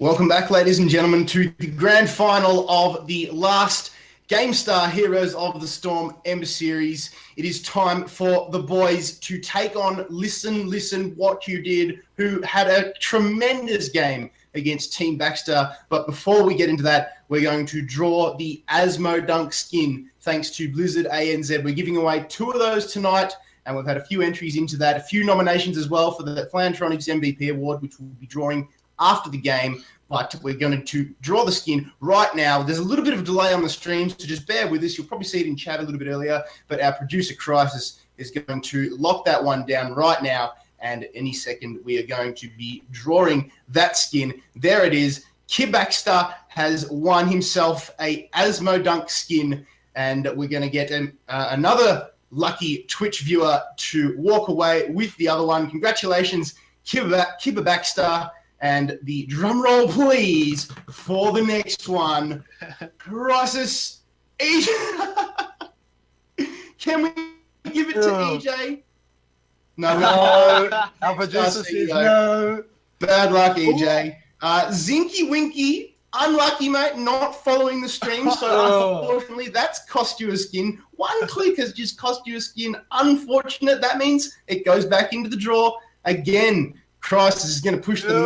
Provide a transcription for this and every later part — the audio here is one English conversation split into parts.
Welcome back, ladies and gentlemen, to the grand final of the last Gamestah Heroes of the Storm EMBER series. It is time for the boys to take on Listen What You Did, who had a tremendous game against Team Baxter. But before we get into that, we're going to draw the Asmo Dunk skin thanks to Blizzard ANZ. We're giving away 2 of those tonight, and we've had a few entries into that, a few nominations as well for the Plantronics MVP Award, which we'll be drawing after the game. But we're going to draw the skin right now. There's a little bit of a delay on the stream, so just bear with us. You'll probably see it in chat a little bit earlier, but our producer, Crisis, is going to lock that one down right now, and any second we are going to be drawing that skin. There it is. Baxter has won himself a Asmo Dunk skin, and we're going to get another lucky Twitch viewer to walk away with the other one. Congratulations, Baxter. And the drum roll, please, for the next one. Crisis, EJ. Can we give it to EJ? No. Our producer says no. Bad luck, EJ. Zinky Winky, unlucky, mate, not following the stream. So unfortunately, that's cost you a skin. One click has just cost you a skin. Unfortunate. That means it goes back into the draw again. Crisis is going to push the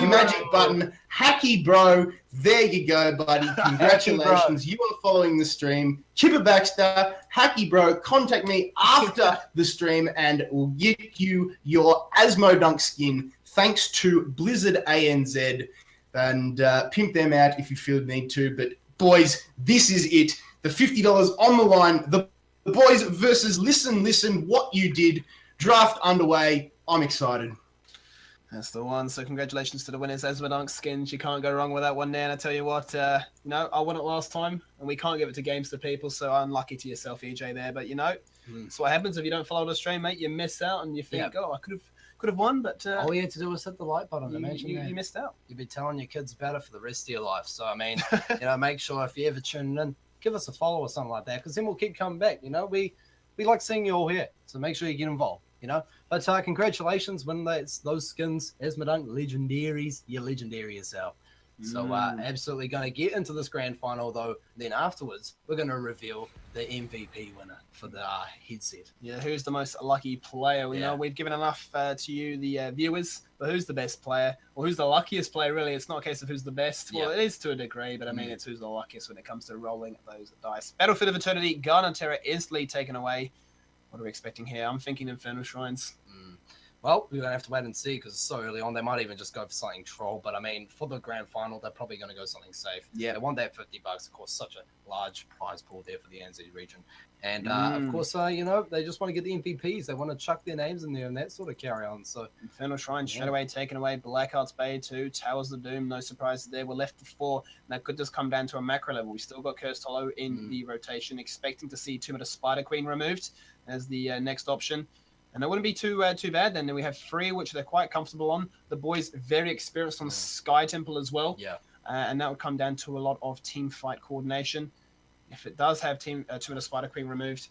magic button. Hacky, bro. There you go, buddy. Congratulations. You are following the stream. Baxter, Hacky, bro. Contact me after the stream and we'll get you your Asmo Dunk skin thanks to Blizzard ANZ. And pimp them out if you feel the need to. But, boys, this is it. The $50 on the line. The boys versus Listen What You Did. Draft underway. I'm excited. That's the one. So congratulations to the winners, Asmo Dunk skins. You can't go wrong with that one there. And I tell you what, I won it last time, and we can't give it to Gamestah people. So unlucky to yourself, EJ, there. But that's what happens if you don't follow the stream, mate. You miss out, and you think, oh, I could have won, but all you had to do was hit the like button. You missed out. You'd be telling your kids about it for the rest of your life. So I mean, make sure if you ever tune in, give us a follow or something like that, because then we'll keep coming back. We like seeing you all here, so make sure you get involved. But congratulations, when those skins, Asmo Dunk legendaries, you're legendary yourself. So absolutely going to get into this grand final, though. Then afterwards, we're going to reveal the MVP winner for the headset. Yeah, who's the most lucky player? We know we've given enough to you, the viewers, but who's the best player? Or who's the luckiest player, really? It's not a case of who's the best. Well, it is to a degree, but I mean, it's who's the luckiest when it comes to rolling those dice. Battlefield of Eternity, Garden Terror instantly taken away. What are we expecting here? I'm thinking Infernal Shrines. Well, we're going to have to wait and see because it's so early on. They might even just go for something troll. But, I mean, for the grand final, they're probably going to go something safe. Yeah. They want that $50. Of course, such a large prize pool there for the ANZ region. And, of course, they just want to get the MVPs. They want to chuck their names in there and that sort of carry on. So Infernal Shrine straight away taken away. Blackheart's Bay 2. Towers of Doom. No surprises there. We're left with 4. And that could just come down to a macro level. We still got Cursed Hollow in the rotation. Expecting to see Tomb of the Spider Queen removed as the next option. And that wouldn't be too bad. Then we have 3, which they're quite comfortable on. The boys very experienced on Sky Temple as well. Yeah. And that would come down to a lot of team fight coordination. If it does have Tomb of the Spider Queen removed,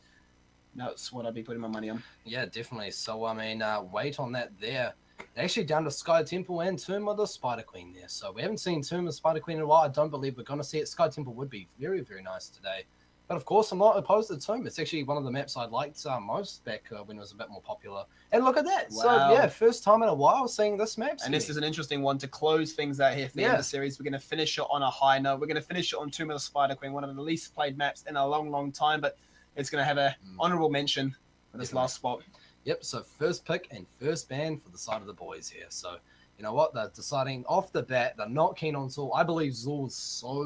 that's what I'd be putting my money on. Yeah, definitely. So, I mean, wait on that there. They're actually down to Sky Temple and Tomb of the Spider Queen there. So we haven't seen Tomb of the Spider Queen in a while. I don't believe we're going to see it. Sky Temple would be very, very nice today. But, of course, I'm not opposed to Tomb. It's actually one of the maps I liked most back when it was a bit more popular. And look at that. Wow. So, yeah, first time in a while seeing this map. And this is an interesting one to close things out here for the end of the series. We're going to finish it on a high note. We're going to finish it on Tomb of the Spider Queen, one of the least played maps in a long, long time. But it's going to have an honorable mention for this last spot. Yep, so first pick and first ban for the side of the boys here. So, you know what? They're deciding off the bat they're not keen on Zul. I believe Zul is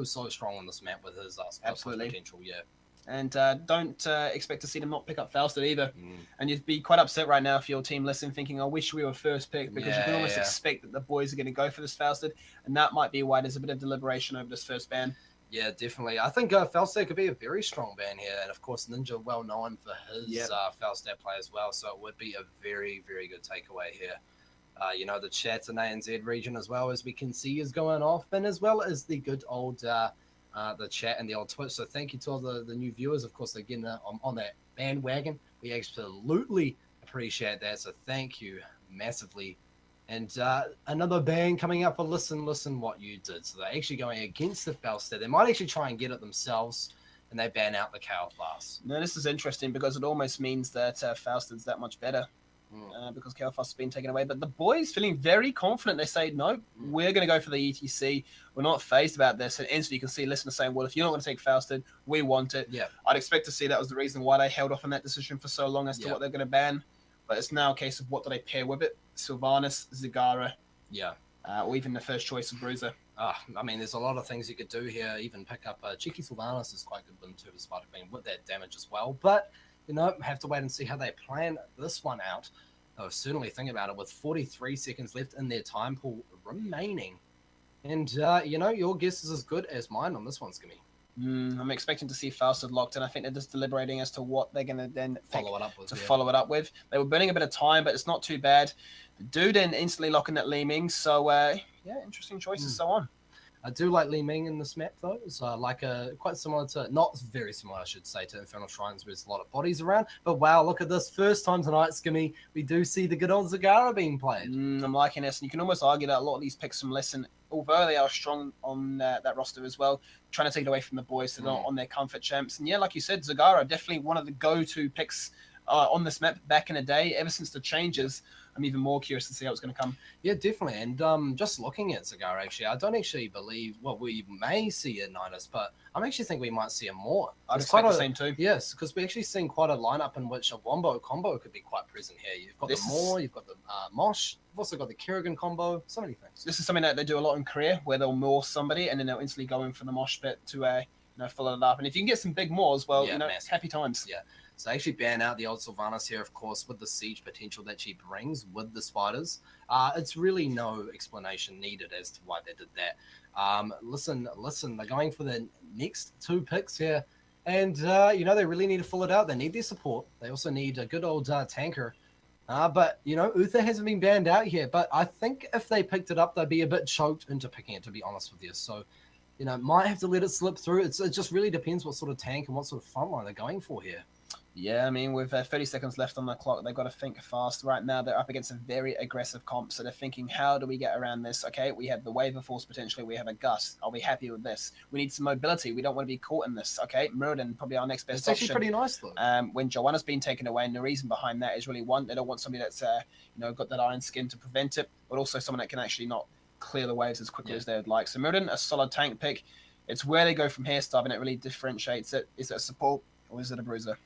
so strong on this map with his absolutely potential, And don't expect to see them not pick up Fausted either. And you'd be quite upset right now if your team listening, thinking, I wish we were first pick, because you can almost expect that the boys are going to go for this Fausted, and that might be why there's a bit of deliberation over this first ban. Yeah, definitely. I think Fausted could be a very strong ban here, and of course Ninja well known for his Fausted play as well, so it would be a very, very good takeaway here. The chat in ANZ region as well, as we can see, is going off, and as well as the good old the chat and the old Twitch. So thank you to all the new viewers. Of course, they're getting on that bandwagon. We absolutely appreciate that. So thank you massively And another ban coming up for Listen What You Did. So they're actually going against the Baxter. They might actually try and get it themselves, and they ban out the Cow Fast. No, this is interesting because it almost means that Fausted's that much better because Cow Fast has been taken away. But the boys feeling very confident. They say, no, we're going to go for the ETC. We're not phased about this. And instantly you can see listeners saying, well, if you're not going to take Fausted, we want it. Yeah. I'd expect to see that was the reason why they held off on that decision for so long as to what they're going to ban. But it's now a case of what do they pair with it? Sylvanas, Zagara, or even the first choice of Bruiser. I mean, there's a lot of things you could do here. Even pick up Cheeky Sylvanas is quite good with Intuitive Spider Queen with that damage as well. But, have to wait and see how they plan this one out. Certainly think about it with 43 seconds left in their time pool remaining. And, your guess is as good as mine on this one, Skimmy. I'm expecting to see Fausted locked in. I think they're just deliberating as to what they're going to then follow it up with. They were burning a bit of time, but it's not too bad. The dude then instantly locking at Li Ming. So, interesting choices, so on. I do like Li Ming in this map, though. It's quite similar to, not very similar, I should say, to Infernal Shrines, where there's a lot of bodies around. But wow, look at this. First time tonight, Skimmy, we do see the good old Zagara being played. I'm liking this. And you can almost argue that a lot of these picks from Listen, although they are strong on that roster as well, trying to take it away from the boys so they're not on their comfort champs. And yeah, like you said, Zagara, definitely one of the go-to picks on this map back in the day. Ever since the changes, I'm even more curious to see how it's going to come. Yeah, definitely. And just looking at Zagara, actually, I don't actually believe, we may see a Nidus, but I actually think we might see a more. I'd expect the same too. Yes, because we're actually seeing quite a lineup in which a Wombo combo could be quite present here. You've got the Moore, you've got the Mosh, you've also got the Kerrigan combo, so many things. This is something that they do a lot in Korea, where they'll Moore somebody and then they'll instantly go in for the Mosh bit to follow it up. And if you can get some big Moors, well, happy times. Yeah. So they actually ban out the old Sylvanas here, of course, with the siege potential that she brings with the spiders. It's really no explanation needed as to why they did that. Listen, they're going for the next two picks here. And, they really need to fill it out. They need their support. They also need a good old tanker. But, Uther hasn't been banned out here. But I think if they picked it up, they'd be a bit choked into picking it, to be honest with you. So, might have to let it slip through. It just really depends what sort of tank and what sort of frontline they're going for here. Yeah, I mean, with 30 seconds left on the clock, they've got to think fast. Right now, they're up against a very aggressive comp, so they're thinking, how do we get around this? Okay, we have the Wave of Force potentially, we have a Gust. Are we happy with this? We need some mobility. We don't want to be caught in this, okay? Murden, probably our next best option. It's actually pretty nice, though. When Joanna's been taken away, and the reason behind that is really one, they don't want somebody that's, got that iron skin to prevent it, but also someone that can actually not clear the waves as quickly as they would like. So Murden, a solid tank pick. It's where they go from here, Stubb, and it really differentiates it. Is it a support or is it a bruiser?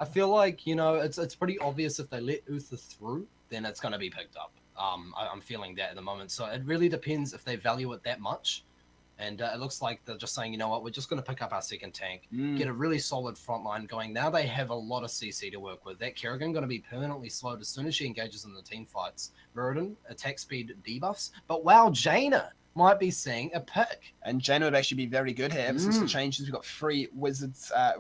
I feel like, it's pretty obvious if they let Uther through, then it's going to be picked up. I'm feeling that at the moment. So it really depends if they value it that much. And it looks like they're just saying, you know what, we're just going to pick up our second tank, get a really solid front line going. Now they have a lot of CC to work with. That Kerrigan going to be permanently slowed as soon as she engages in the team fights. Murden, attack speed debuffs. But wow, Jaina might be seeing a pick. And Jaina would actually be very good here. Ever since the changes, we've got free waves, of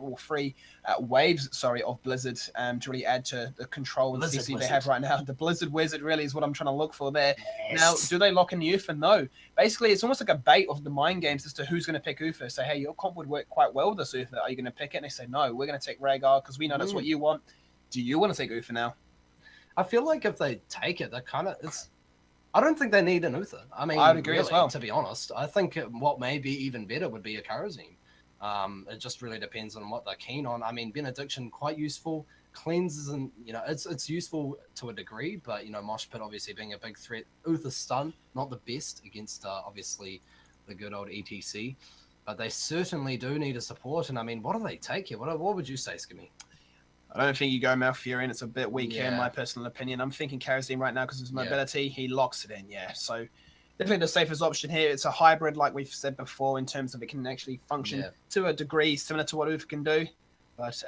Blizzard to really add to the control and CC they have right now. The Blizzard Wizard really is what I'm trying to look for there. Yes. Now, do they lock in Uther? No. Basically, it's almost like a bait of the mind games as to who's going to pick Uther. Say, hey, your comp would work quite well with this Uther. Are you going to pick it? And they say, no, we're going to take Rhaegar because we know that's what you want. Do you want to take Uther now? I feel like if they take it, they're kind of... I don't think they need an Uther. I mean, I'd agree as well. To be honest, I think what may be even better would be a Kharazim. It just really depends on what they're keen on. I mean, Benediction, quite useful. Cleanse isn't, it's useful to a degree, but, Mosh Pit obviously being a big threat. Uther Stun, not the best against, obviously, the good old ETC. But they certainly do need a support. And, I mean, what do they take here? What would you say, Skimmy? I don't think you go Malfurion. It's a bit weak here, in my personal opinion. I'm thinking Kharazim right now because of his mobility. He locks it in, So definitely the safest option here. It's a hybrid, like we've said before, in terms of it can actually function to a degree similar to what Uther can do. But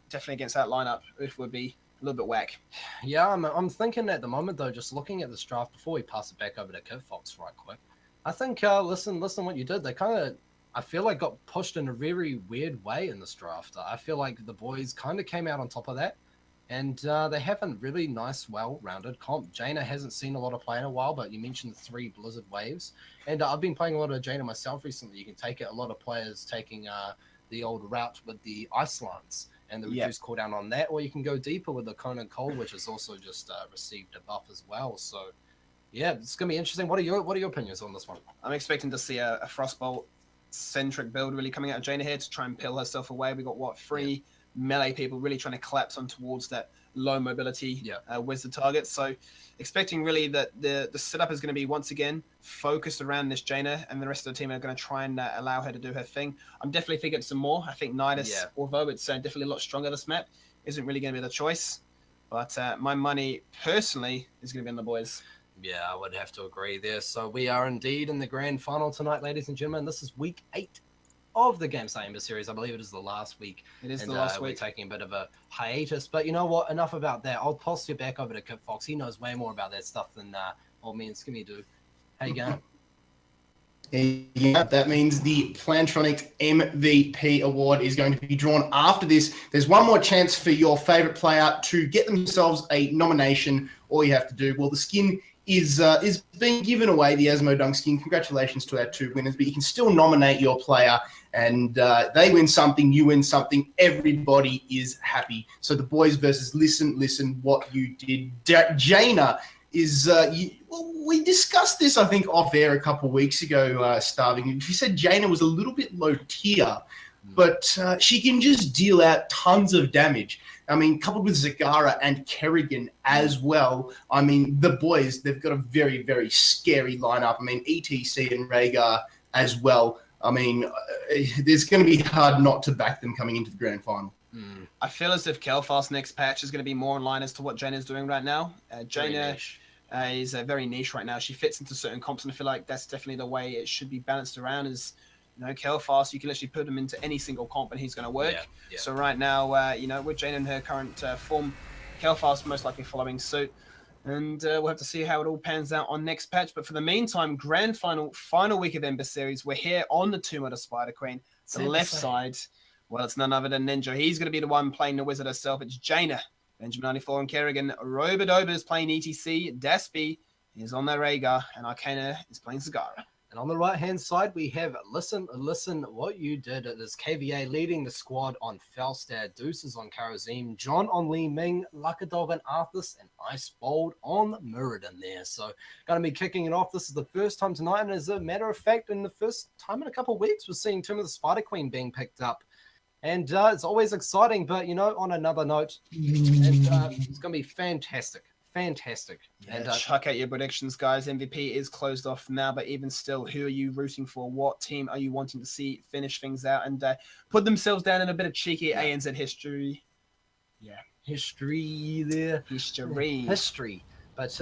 definitely against that lineup, Uther would be a little bit whack. Yeah, I'm thinking at the moment, though, just looking at this draft before we pass it back over to Kid Fox right quick. I think, listen what you did. They kind of... I feel like got pushed in a very weird way in this draft. I feel like the boys kind of came out on top of that, and they have a really nice, well-rounded comp. Jaina hasn't seen a lot of play in a while, but you mentioned the 3 Blizzard waves, and I've been playing a lot of Jaina myself recently. You can take it. A lot of players taking the old route with the Ice Lance and the reduced cooldown on that, or you can go deeper with the Conan Cold, which has also just received a buff as well. So, Yeah, it's gonna be interesting. What are your opinions on this one? I'm expecting to see a Frostbolt centric build really coming out of Jaina here to try and peel herself away. We got three melee people really trying to collapse on towards that low mobility wizard target. So expecting really that the setup is going to be once again focused around this Jaina, and the rest of the team are going to try and allow her to do her thing. I'm definitely thinking some more. I think Nidus, although it's definitely a lot stronger this map, isn't really going to be the choice. But my money personally is going to be on the boys. Yeah, I would have to agree there. So we are indeed in the grand final tonight, ladies and gentlemen. This is week 8 of the Gamestah EMBER series. I believe it is the last week. It is the last week. We're taking a bit of a hiatus. But you know what? Enough about that. I'll toss you back over to Kip Fox. He knows way more about that stuff than old me and Skimmy do. How you going? Yeah, that means the Plantronics MVP award is going to be drawn after this. There's one more chance for your favorite player to get themselves a nomination. All you have to do, well, the skin is being given away, the Asmodunk skin. Congratulations to our 2 winners, but you can still nominate your player, and they win something, you win something. Everybody is happy. So the boys versus listen what you did. Jaina is we discussed this, I think, off air a couple of weeks ago, Starving. She said Jaina was a little bit low tier, but she can just deal out tons of damage. I mean, coupled with Zagara and Kerrigan as well. I mean, the boys, they've got a very, very scary lineup. I mean, ETC and Rhaegar as well. I mean, it's going to be hard not to back them coming into the grand final. I feel as if Kelfast's next patch is going to be more in line as to what Jaina's doing right now. Jaina is very niche right now. She fits into certain comps, and I feel like that's definitely the way it should be balanced around. Is Kelfast, you can literally put him into any single comp and he's going to work. Yeah. So right now, with Jaina in her current form, Kelfast most likely following suit. And we'll have to see how it all pans out on next patch. But for the meantime, grand final week of EMBER series, we're here on the Tomb of the Spider Queen. The left side, well, it's none other than Ninja. He's going to be the one playing the wizard herself. It's Jaina, Benjamin 94 and Kerrigan. Robodoba is playing ETC. Daspy is on their Rhaegar, and Arcana is playing Zagara. And on the right-hand side, we have Listen What You Did. It is KVA leading the squad on Falstad, Deuces on Karazim, John on Li Ming, Luckadog on Arthas, and Ice Bold on Muradin there. So going to be kicking it off. This is the first time tonight, and as a matter of fact, in the first time in a couple of weeks, we're seeing Tomb of the Spider Queen being picked up. And it's always exciting, but, on another note, it's going to be fantastic. Fantastic. Yeah, and chuck out your predictions, guys. MVP is closed off now, but even still, who are you rooting for? What team are you wanting to see finish things out and put themselves down in a bit of cheeky ANZ history? Yeah. History there. History. But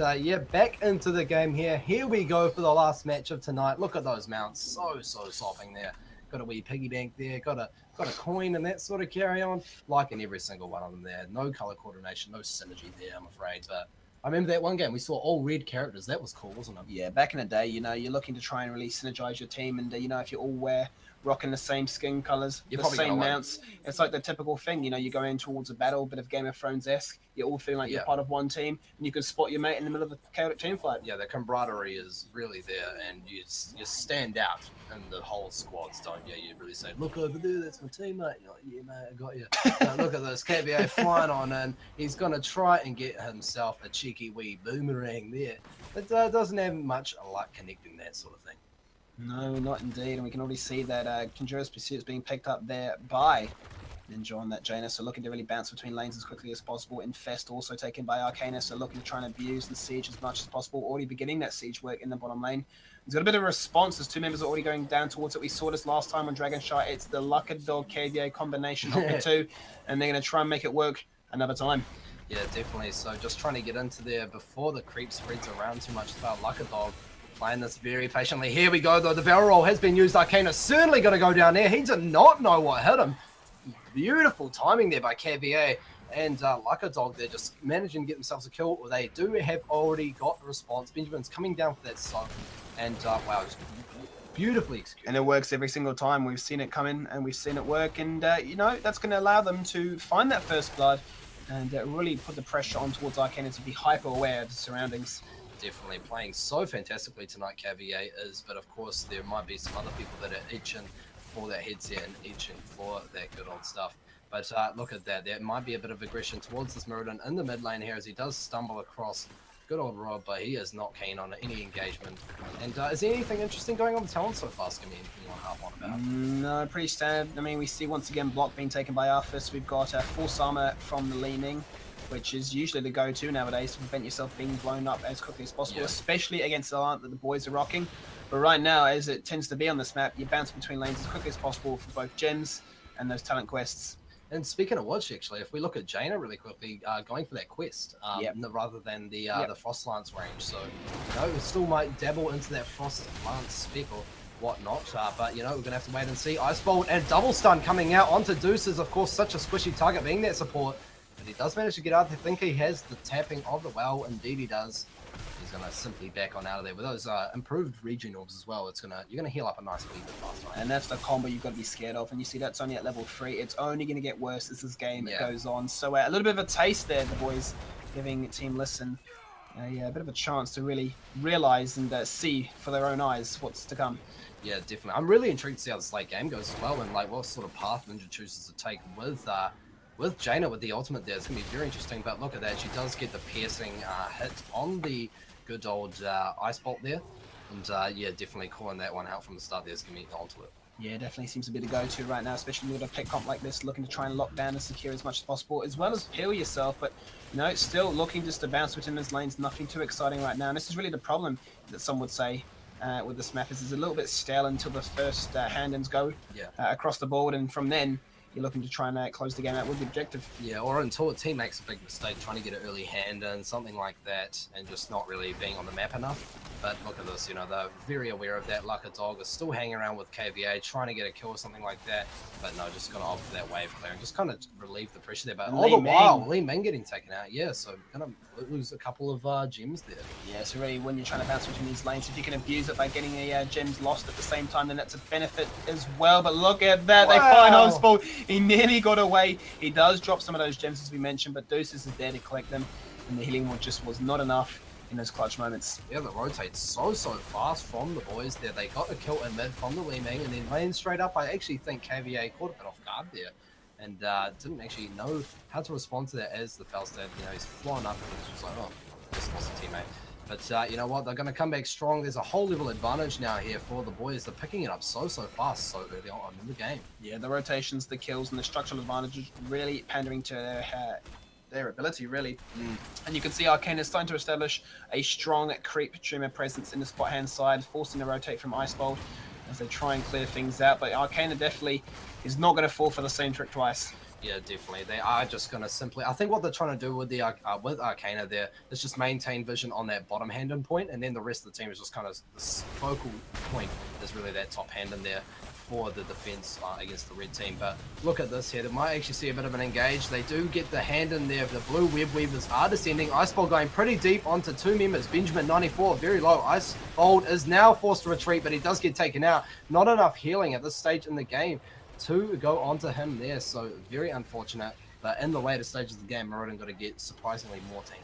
back into the game here. Here we go for the last match of tonight. Look at those mounts. So sopping there. Got a wee piggy bank there. Got a coin and that sort of carry on. Liking every single one of them there. No color coordination, no synergy there, I'm afraid. But I remember that one game we saw all red characters. That was cool, wasn't it? Yeah, back in the day, you're looking to try and really synergize your team, and if you all rocking the same skin colors, the same mounts, it's like the typical thing. You're going towards a battle, bit of Game of Thrones-esque. You're all feeling like you're part of one team, and you can spot your mate in the middle of a chaotic team fight. Yeah, the camaraderie is really there, and you stand out in the whole squads, don't you? You really say, look over there, that's my teammate. You're like, yeah, mate, I got you. Now, look at this, KBA flying on in. He's going to try and get himself a cheeky wee boomerang there. It doesn't have much luck connecting that sort of thing. No, not indeed. And we can already see that Conjurer's Pursuit is being picked up there by Ninja on that Jaina. So looking to really bounce between lanes as quickly as possible. Infest also taken by Arcana. So looking to try and abuse the siege as much as possible. Already beginning that siege work in the bottom lane. He's got a bit of a response as 2 members are already going down towards it. We saw this last time on Dragonshire. It's the Luckadog KVA combination of the two. And they're going to try and make it work another time. Yeah, definitely. So just trying to get into there before the creep spreads around too much. About Luckadog playing this very patiently. Here we go, though. The barrel roll has been used. Arcana certainly going to go down there. He did not know what hit him. Beautiful timing there by KVA. And Luckadog, they're just managing to get themselves a kill. They do have already got the response. Benjamin's coming down for that song. And wow, just beautifully executed. And it works every single time. We've seen it come in and we've seen it work. And, that's going to allow them to find that first blood and really put the pressure on towards Arcana to be hyper aware of the surroundings. Definitely playing so fantastically tonight, KVA is, but of course there might be some other people that are itching for that headset and itching for that good old stuff. But look at that, there might be a bit of aggression towards this Muradin in the mid lane here as he does stumble across Good old Rob, but he is not keen on any engagement. And is there anything interesting going on the talent so far, Skimmy? Anything you want to harp on about? No, pretty standard. I mean, we see once again block being taken by Arthas. We've got Force Armor from the Leaning, which is usually the go-to nowadays to prevent yourself being blown up as quickly as possible, especially against the art that the boys are rocking. But right now, as it tends to be on this map, you bounce between lanes as quickly as possible for both gems and those talent quests. And speaking of which, actually, if we look at Jaina really quickly, going for that quest rather than the Frost Lance range. So, we still might dabble into that Frost Lance spec or whatnot. But, we're going to have to wait and see. Ice Bolt and Double Stun coming out onto Deuces. Of course, such a squishy target being that support. But he does manage to get out. I think he has the tapping of the well. Indeed, he does. He's going to simply back on out of there. With those improved regen orbs as well, you're going to heal up a nice wee bit faster. And that's the combo you've got to be scared of. And you see that's only at level 3. It's only going to get worse as this game goes on. So a little bit of a taste there, the boys giving Team Listen a bit of a chance to really realize and see for their own eyes what's to come. Yeah, definitely. I'm really intrigued to see how this late game goes as well, and what sort of path Ninja chooses to take with Jaina with the ultimate there. It's going to be very interesting. But look at that. She does get the piercing hit on the good old Ice Bolt there. And definitely calling that one out from the start there. It's going to be onto it. Yeah, definitely seems to be the go-to right now, especially with a pick comp like this, looking to try and lock down and secure as much as possible, as well as peel yourself. But, still looking just to bounce between those lanes. Nothing too exciting right now. And this is really the problem that some would say with this map is it's a little bit stale until the first hand-ins go across the board. And from then, you're looking to try and close the game out with the objective. Yeah, or until a team makes a big mistake trying to get an early hand in, something like that, and just not really being on the map enough. But look at this, they're very aware of that. Luck a Dog is still hanging around with KVA, trying to get a kill or something like that. But no, just going to opt for that wave clear and just kind of relieve the pressure there. But all the while, Li Ming getting taken out. Yeah, so going to lose a couple of gems there. Yeah, so really when you're trying to bounce between these lanes, if you can abuse it by getting a gems lost at the same time, then that's a benefit as well. But look at that, they find Oswald. He nearly got away. He does drop some of those gems as we mentioned, but Deuces is there to collect them. And the healing ward just was not enough in those clutch moments. Yeah, the rotates so fast from the boys there. They got a kill in mid from the Li Ming and then ran straight up. I actually think KVA caught a bit off guard there and didn't actually know how to respond to that as the Falstad, he's flying up and he's just like, oh, just lost a teammate. But you know what, they're going to come back strong. There's a whole level advantage now here for the boys. They're picking it up so fast so early on in the game. Yeah, the rotations, the kills, and the structural advantages really pandering to their ability, really. And you can see Arcane is starting to establish a strong creep streamer presence in the spot hand side, forcing to rotate from Ice Bolt as they try and clear things out. But Arcane definitely is not going to fall for the same trick twice. Yeah, definitely. They are just going to simply... I think what they're trying to do with the with Arcana there is just maintain vision on that bottom hand in point, and then the rest of the team is just kind of... This focal point is really that top hand in there for the defense against the red team. But look at this here. They might actually see a bit of an engage. They do get the hand in there. The blue web weavers are descending. Ice Bolt going pretty deep onto two members. Benjamin 94, very low. Ice Bolt is now forced to retreat, but he does get taken out. Not enough healing at this stage in the game to go onto him there, so very unfortunate. But in the later stages of the game, Maraudon got to get surprisingly more team.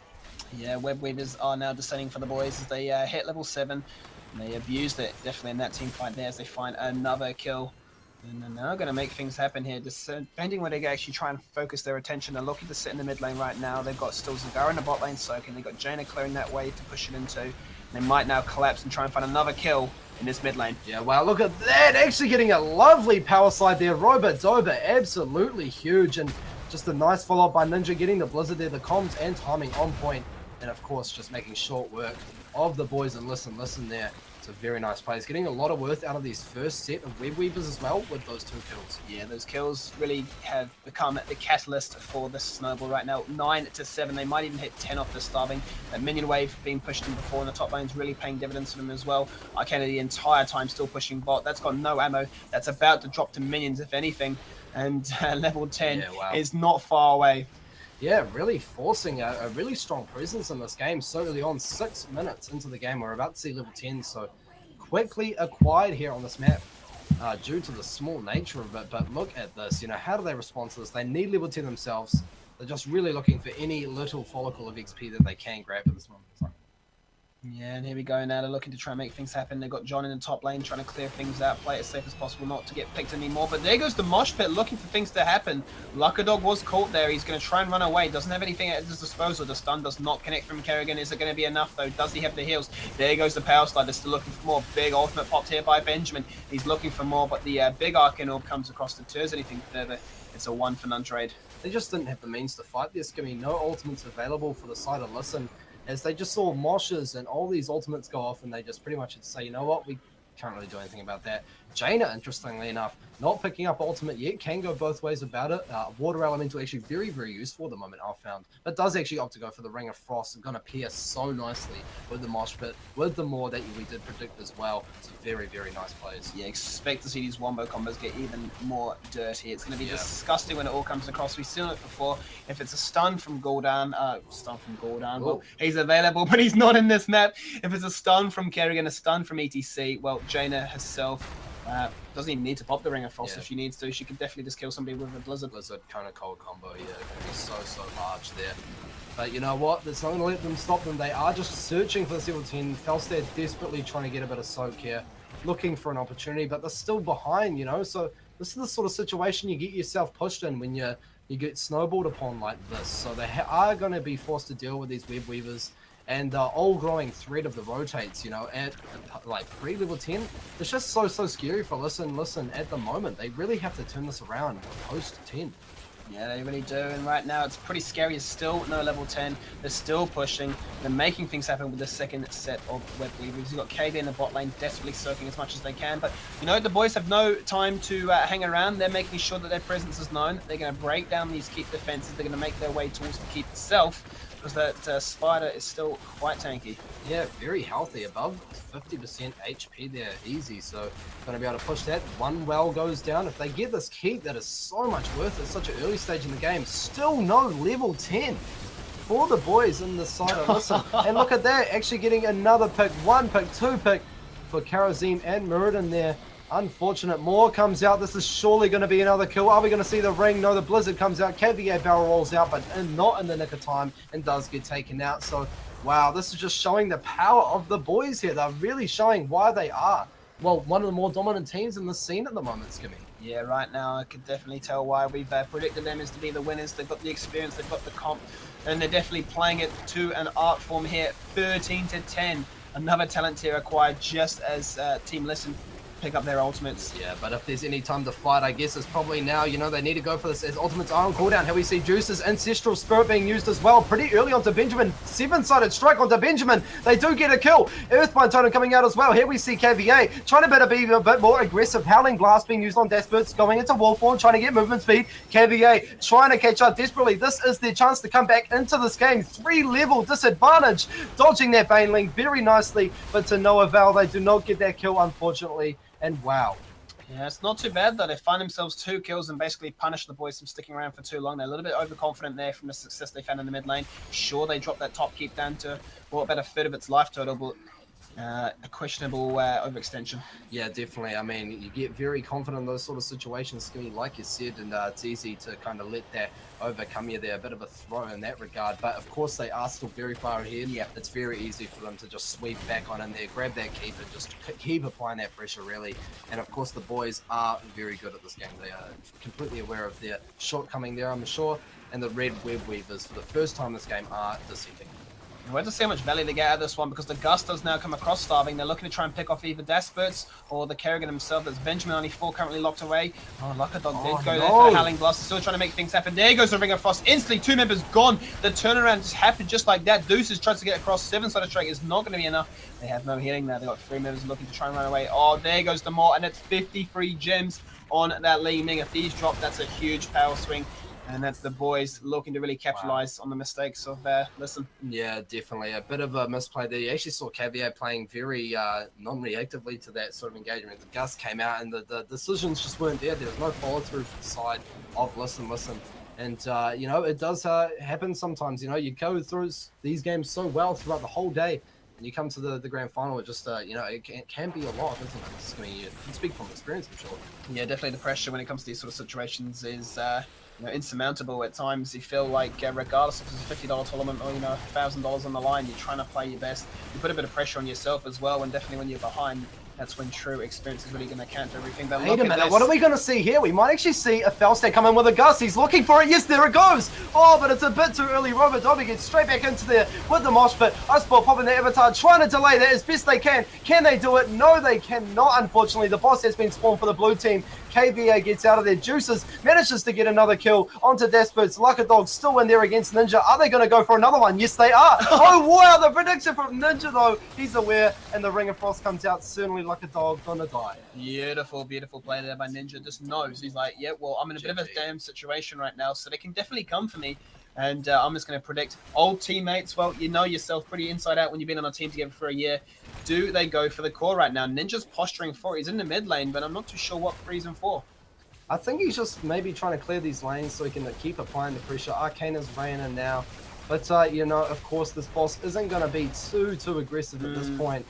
Yeah, Web Weavers are now descending for the boys as they hit level 7. And they abused it definitely in that team fight there as they find another kill. And they're now going to make things happen here. Depending where they actually try and focus their attention, they're looking to sit in the mid lane right now. They've got still Zagara in the bot lane soaking. They've got Jaina clearing that wave to push it into. And they might now collapse and try and find another kill in this mid lane. Yeah, wow, look at that. Actually getting a lovely power slide there. Robert Dober, absolutely huge. And just a nice follow-up by Ninja, getting the Blizzard there. The comms and timing on point. And of course, just making short work of the boys. And listen there. It's a very nice play. He's getting a lot of worth out of these first set of Web Weavers as well with those 2 kills. Yeah, those kills really have become the catalyst for this snowball right now. 9 to 7. They might even hit 10 off the starving. That minion wave being pushed in before in the top lane's really paying dividends for them as well. Arcana the entire time still pushing bot. That's got no ammo. That's about to drop to minions if anything. And level 10 is not far away. Yeah, really forcing a really strong presence in this game so early on. 6 minutes into the game, we're about to see level 10, so quickly acquired here on this map due to the small nature of it. But look at this, how do they respond to this? They need level 10 themselves. They're just really looking for any little follicle of XP that they can grab at this moment in time. Yeah, and here we go now. They're looking to try and make things happen. They've got John in the top lane trying to clear things out, play it as safe as possible, not to get picked anymore. But there goes the mosh pit looking for things to happen. Luckadog was caught there. He's going to try and run away. Doesn't have anything at his disposal. The stun does not connect from Kerrigan. Is it going to be enough, though? Does he have the heals? There goes the power slide. They're still looking for more. Big ultimate popped here by Benjamin. He's looking for more, but the big Arcane Orb comes across to deters anything further. It's a 1-for-none trade. They just didn't have the means to fight this. Give me no ultimates available for the side of Listen, as they just saw moshes and all these ultimates go off, and they just pretty much had to say, you know what, we can't really do anything about that. Jaina, interestingly enough, not picking up ultimate yet, can go both ways about it. Water Elemental actually very, very useful at the moment, I've found. But does actually opt to go for the Ring of Frost. Going to pair so nicely with the Mosh Pit, with the Maw that we did predict as well. It's very, very nice plays. Yeah, expect to see these wombo combos get even more dirty. It's going to be disgusting when it all comes across. We've seen it before. If it's a stun from Gul'dan, well, he's available, but he's not in this map. If it's a stun from Kerrigan, a stun from ETC, well, Jaina herself doesn't even need to pop the Ring of Frost if she needs to. She can definitely just kill somebody with a Blizzard. Blizzard kind of cold combo, yeah. Going to be so, so large there. But you know what? That's not going to let them stop them. They are just searching for the level 10. Felstead desperately trying to get a bit of soak here, looking for an opportunity, but they're still behind, you know? So this is the sort of situation you get yourself pushed in when you get snowballed upon like this. So they are going to be forced to deal with these Web Weavers. And the all-growing threat of the rotates, you know, at like pre-level 10, it's just so scary for Listen, at the moment. They really have to turn this around post-10. Yeah, they really do. And right now, it's pretty scary. It's still no level 10. They're still pushing. They're making things happen with the second set of Web Weavers. You've got KV in the bot lane, desperately soaking as much as they can. But, you know, the boys have no time to hang around. They're making sure that their presence is known. They're going to break down these keep defenses. They're going to make their way towards the keep itself, because that Spider is still quite tanky. Yeah, very healthy, above 50% HP there, easy. So going to be able to push that. One well goes down. If they get this keep, that is so much worth it. Such an early stage in the game. Still no level 10 for the boys in the side of Listen. And look at that, actually getting another pick. 1 pick, 2 pick for Karazim and Muradin there. Unfortunate. More comes out. This is surely going to be another kill. Are we going to see the ring? No, the Blizzard comes out. KVA barrel rolls out, but not in the nick of time and does get taken out. So, wow, this is just showing the power of the boys here. They're really showing why they are, well, one of the more dominant teams in the scene at the moment, Skimmy. Yeah, right now I can definitely tell why we've predicted them as to be the winners. They've got the experience, they've got the comp, and they're definitely playing it to an art form here. 13-10. Another talent tier acquired just as Team Listen pick up their ultimates. Yeah, but if there's any time to fight, I guess it's probably now. You know, they need to go for this as ultimates are on cooldown. Here we see Juice's Ancestral Spirit being used as well. Pretty early onto Benjamin. 7-sided strike onto Benjamin. They do get a kill. Earthbind Totem coming out as well. Here we see KVA trying to be a bit more aggressive. Howling Blast being used on Desperts, going into Wolfhorn, trying to get movement speed. KVA trying to catch up desperately. This is their chance to come back into this game. 3-level disadvantage. Dodging that Baneling very nicely, but to no avail. They do not get that kill, unfortunately. And wow. Yeah, it's not too bad though. They find themselves 2 kills and basically punish the boys from sticking around for too long. They're a little bit overconfident there from the success they found in the mid lane. Sure, they dropped that top keep down to, well, about a third of its life total, but a questionable overextension. Yeah, definitely. I mean, you get very confident in those sort of situations, Skinny, like you said, and it's easy to kind of let that overcome you there. A bit of a throw in that regard, but of course they are still very far ahead. Yeah, it's very easy for them to just sweep back on in there, grab that keep and just keep applying that pressure, really. And of course the boys are very good at this game. They are completely aware of their shortcoming there, I'm sure, and the red Web Weavers for the first time in this game are descending. We'll have to see how much value they get out of this one, because the Gustos now come across starving. They're looking to try and pick off either Desperts or the Kerrigan himself. There's Benjamin, only 4 currently locked away. Oh, Luckadog did go there for Howling Blast. Still trying to make things happen. There goes the Ring of Frost. Instantly, 2 members gone. The turnaround just happened just like that. Deuces tries to get across. 7-sided strike is not going to be enough. They have no healing now. They've got 3 members looking to try and run away. Oh, there goes the Maw, and it's 53 gems on that Li Ming. If these drop, that's a huge power swing. And that's the boys looking to really capitalize on the mistakes of Listen. Yeah, definitely. A bit of a misplay there. You actually saw Caviar playing very non-reactively to that sort of engagement. The Gust came out and the decisions just weren't there. There was no follow-through from the side of Listen. And, you know, it does happen sometimes. You know, you go through these games so well throughout the whole day, and you come to the grand final, it just, you know, it can be a lot, isn't it? I mean, you can speak from experience, I'm sure. Yeah, definitely the pressure when it comes to these sort of situations is insurmountable at times. You feel like regardless if it's a $50 tournament or $1,000 on the line, you're trying to play your best. You put a bit of pressure on yourself as well, and definitely when you're behind, that's when true experience is really going to count for everything. But Wait a minute, what are we going to see here? We might actually see a Felstad come in with a gust. He's looking for it. Yes, there it goes. Oh, but it's a bit too early. Robert Dobby gets straight back into there with the mosh pit. Iceball popping the avatar, trying to delay that as best they can. Can they do it? No, they cannot, unfortunately. The boss has been spawned for the blue team. KVA gets out of their juices, manages to get another kill onto Desperts. Lucky Dog still in there against Ninja. Are they going to go for another one? Yes, they are. Oh, wow, the prediction from Ninja, though. He's aware, and the Ring of Frost comes out. Certainly Lucky Dog gonna die. Beautiful, beautiful play there by Ninja. Just knows. He's like, yeah, well, I'm in a bit of a damn situation right now, so they can definitely come for me. And I'm just going to predict old teammates. Well, you know yourself pretty inside out when you've been on a team together for a year. Do they go for the core right now? Ninja's posturing for it. He's in the mid lane, but I'm not too sure what reason for. I think he's just maybe trying to clear these lanes so he can keep applying the pressure. Arcane is weighing in now. But, of course, this boss isn't going to be too aggressive at this point.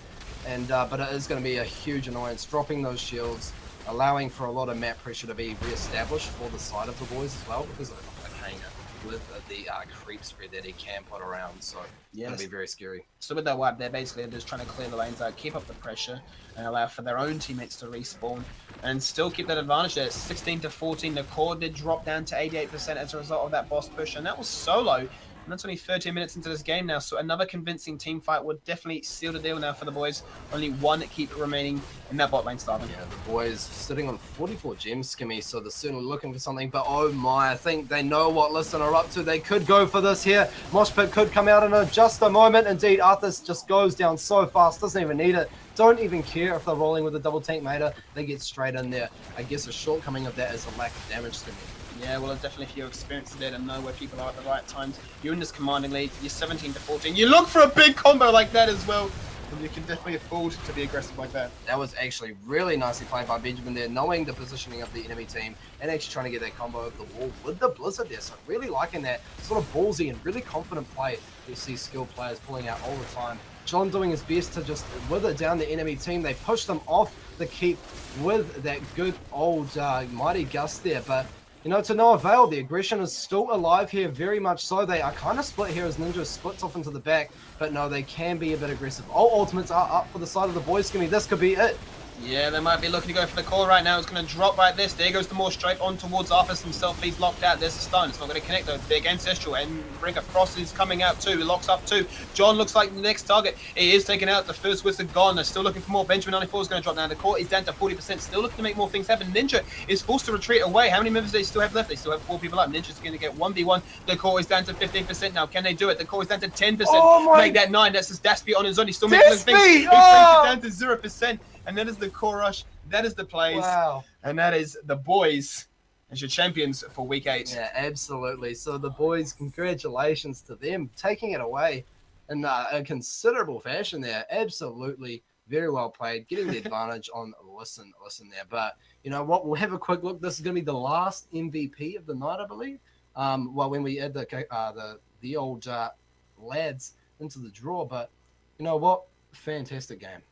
And but it is going to be a huge annoyance, dropping those shields, allowing for a lot of map pressure to be re-established for the side of the boys as well, because of Arcane with the creep spread that he can put around, so it's going to be very scary. So with that wipe, they're basically just trying to clear the lanes out, keep up the pressure, and allow for their own teammates to respawn, and still keep that advantage there. 16-14, the core did drop down to 88% as a result of that boss push, and that was solo. And that's only 13 minutes into this game now, so another convincing team fight would definitely seal the deal now for the boys. Only one keep remaining in that bot lane starving. Yeah, the boys sitting on 44 gems, Skimmy, so they're certainly looking for something, but oh my, I think they know what Listen are up to. They could go for this here. Mosh Pit could come out in just a moment. Indeed, Arthas just goes down so fast, doesn't even need it. Don't even care if they're rolling with a double tank Mater. They get straight in there. I guess a shortcoming of that is a lack of damage, Skimmy. Yeah, well, definitely if you're experienced there to know where people are at the right times. You're in this commanding lead, you're 17-14. You look for a big combo like that as well, and you can definitely afford to be aggressive like that. That was actually really nicely played by Benjamin there, knowing the positioning of the enemy team and actually trying to get that combo over the wall with the Blizzard there. So really liking that sort of ballsy and really confident play you see skilled players pulling out all the time. John doing his best to just wither down the enemy team. They push them off the keep with that good old mighty gust there, but to no avail. The aggression is still alive here, very much so. They are kind of split here as Ninja splits off into the back, but no, they can be a bit aggressive. All ultimates are up for the side of the boys, Skimmy. This could be it. Yeah, they might be looking to go for the core right now. It's going to drop like this. There goes the more straight on towards Arthas himself. He's locked out. There's a stun. It's not going to connect though. Big Ancestral and Ring of Frost is coming out too. He locks up too. John looks like the next target. He is taken out. The first wizard gone. They're still looking for more. Benjamin 94 is going to drop down. The core is down to 40%. Still looking to make more things happen. Ninja is forced to retreat away. How many members do they still have left? They still have 4 people up. Ninja's going to get 1v1. The core is down to 15% now. Can they do it? The core is down to 10%. Oh my... Make that 9. That's just Daspy on his own. He's still making those things. He brings it down to 0%. And that is the core rush. That is the plays, and that is the boys as your champions for week 8. Yeah, absolutely. So the boys, congratulations to them taking it away in a considerable fashion there. Absolutely, very well played, getting the advantage on listen there. But you know what? We'll have a quick look. This is going to be the last MVP of the night, I believe. Well, when we add the old lads into the draw, but you know what? Fantastic game.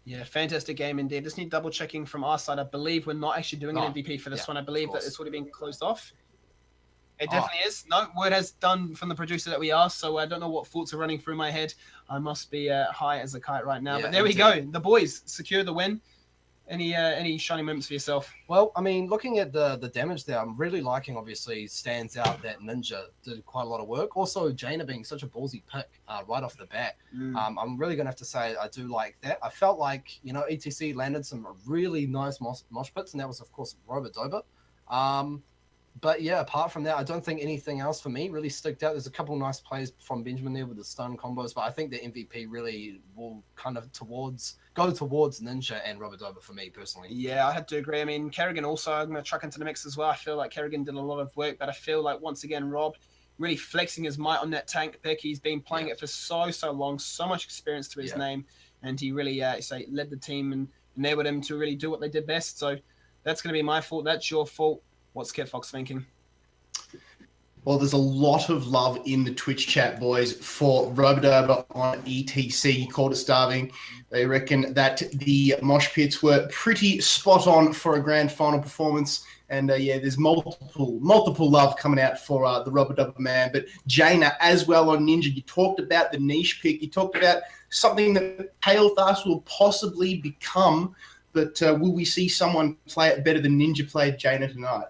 Yeah, fantastic game indeed. Just need double checking from our side. I believe we're not actually doing an MVP for this one. I believe that it's already been closed off. It definitely is. No, word has done from the producer that we are, so I don't know what thoughts are running through my head. I must be high as a kite right now. But there we go. The boys secure the win. Any shining moments for yourself? Well, I mean, looking at the damage there, I'm really liking, obviously, stands out that Ninja did quite a lot of work. Also, Jaina being such a ballsy pick right off the bat. I'm really going to have to say I do like that. I felt like, ETC landed some really nice mosh pits, and that was, of course, Robert Dober. But yeah, apart from that, I don't think anything else for me really sticked out. There's a couple nice plays from Benjamin there with the stun combos, but I think the MVP really will kind of go towards Ninja and Robert Dober for me personally. Yeah, I had to agree. I mean, Kerrigan also, I'm going to chuck into the mix as well. I feel like Kerrigan did a lot of work, but I feel like once again, Rob really flexing his might on that tank pick. He's been playing it for so long, so much experience to his name, and he really led the team and enabled him to really do what they did best. So that's going to be my fault. That's your fault. What's Kit Fox thinking? Well, there's a lot of love in the Twitch chat, boys, for Robodoba on ETC. He called it starving. They reckon that the mosh pits were pretty spot on for a grand final performance, And there's multiple love coming out for the Rubber Dubber Man. But Jaina as well on Ninja. You talked about the niche pick. You talked about something that Pale Thas will possibly become. But will we see someone play it better than Ninja played Jaina tonight?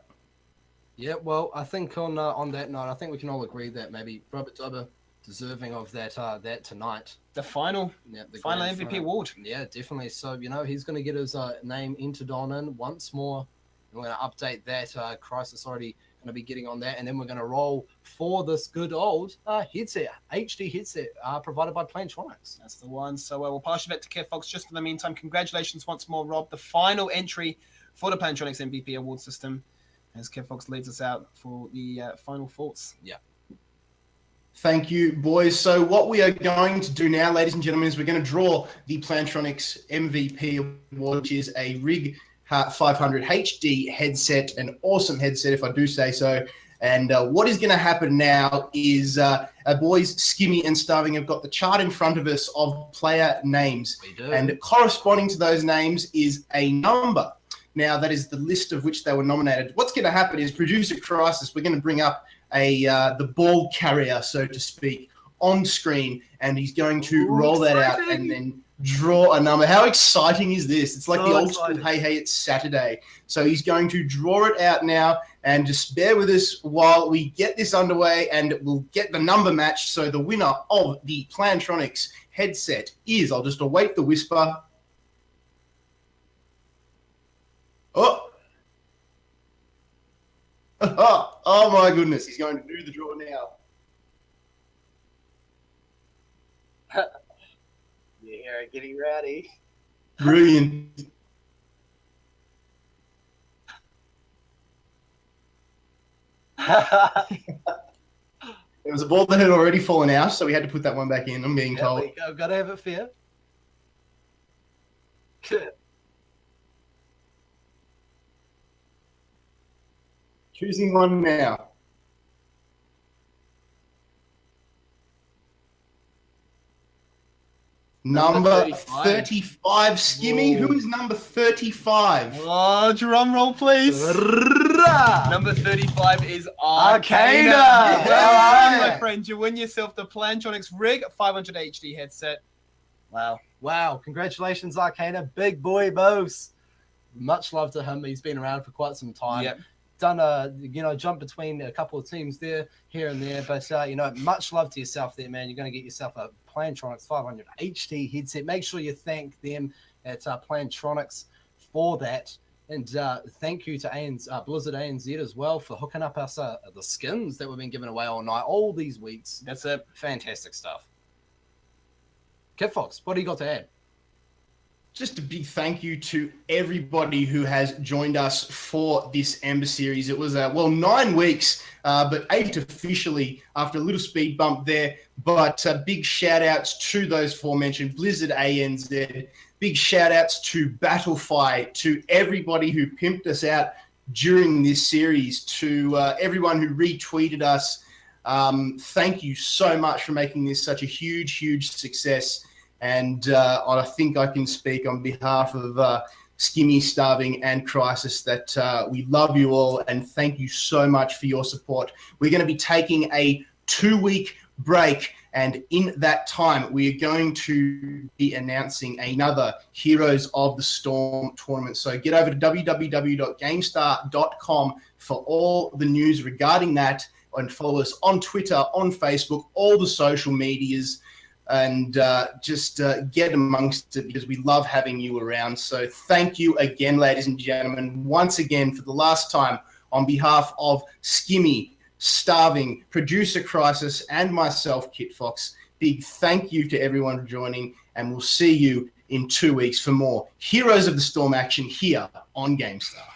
Yeah, well, I think on that note, I think we can all agree that maybe Rubber Dubber deserving of that tonight. The final MVP award. Yeah, definitely. So, he's going to get his name into Donan once more. We're going to update that. Crisis already going to be getting on that. And then we're going to roll for this good old headset, HD headset provided by Plantronics. That's the one. So we'll pass you back to Kev Fox just for the meantime. Congratulations once more, Rob. The final entry for the Plantronics MVP award system as Kev Fox leads us out for the final thoughts. Yeah. Thank you, boys. So what we are going to do now, ladies and gentlemen, is we're going to draw the Plantronics MVP award, which is a Rig 500 HD headset, an awesome headset, if I do say so. And what is going to happen now is our boys, Skimmy and Starving, have got the chart in front of us of player names. We do. And corresponding to those names is a number. Now, that is the list of which they were nominated. What's going to happen is Producer Crisis, we're going to bring up the ball carrier, so to speak, on screen, and he's going to roll that out and then draw a number. How exciting is this? It's like the old school, hey, it's Saturday. So he's going to draw it out now, and just bear with us while we get this underway, and we'll get the number matched. So the winner of the Plantronics headset is, I'll just await the whisper. Oh my goodness, he's going to do the draw now. Yeah, getting ready. Brilliant. It was a ball that had already fallen out, so we had to put that one back in, I'm being told. I've got to have it fair. Choosing one now. Number 35, Skimmy. Whoa. Who is number 35? Oh, drum roll, please. Number 35 is Arcana. Yeah. Well done, my friend. You win yourself the Plantronics Rig 500 HD headset. Wow. Congratulations, Arcana. Big boy boss. Much love to him. He's been around for quite some time. Yep. Done a jump between a couple of teams there, here and there, but much love to yourself there, man. You're going to get yourself a Plantronics 500 HD headset. Make sure you thank them at Plantronics for that, and thank you to Blizzard ANZ as well for hooking up us the skins that we've been giving away all night, all these weeks. That's it. Fantastic stuff. Kid Fox, what do you got to add? Just a big thank you to everybody who has joined us for this EMBER series. It was, 9 weeks, but 8 officially after a little speed bump there. But big shout-outs to those aforementioned, Blizzard ANZ. Big shout-outs to Battlefy, to everybody who pimped us out during this series, to everyone who retweeted us. Thank you so much for making this such a huge, huge success. And I think I can speak on behalf of Skimmy, Starving, and Crisis that we love you all and thank you so much for your support. We're going to be taking a 2-week break, and in that time, we are going to be announcing another Heroes of the Storm tournament. So get over to www.gamestar.com for all the news regarding that, and follow us on Twitter, on Facebook, all the social medias. And just get amongst it because we love having you around. So thank you again, ladies and gentlemen, once again for the last time on behalf of Skimmy, Starving, Producer Crisis, and myself, Kit Fox. Big thank you to everyone for joining, and we'll see you in 2 weeks for more Heroes of the Storm action here on Gamestah.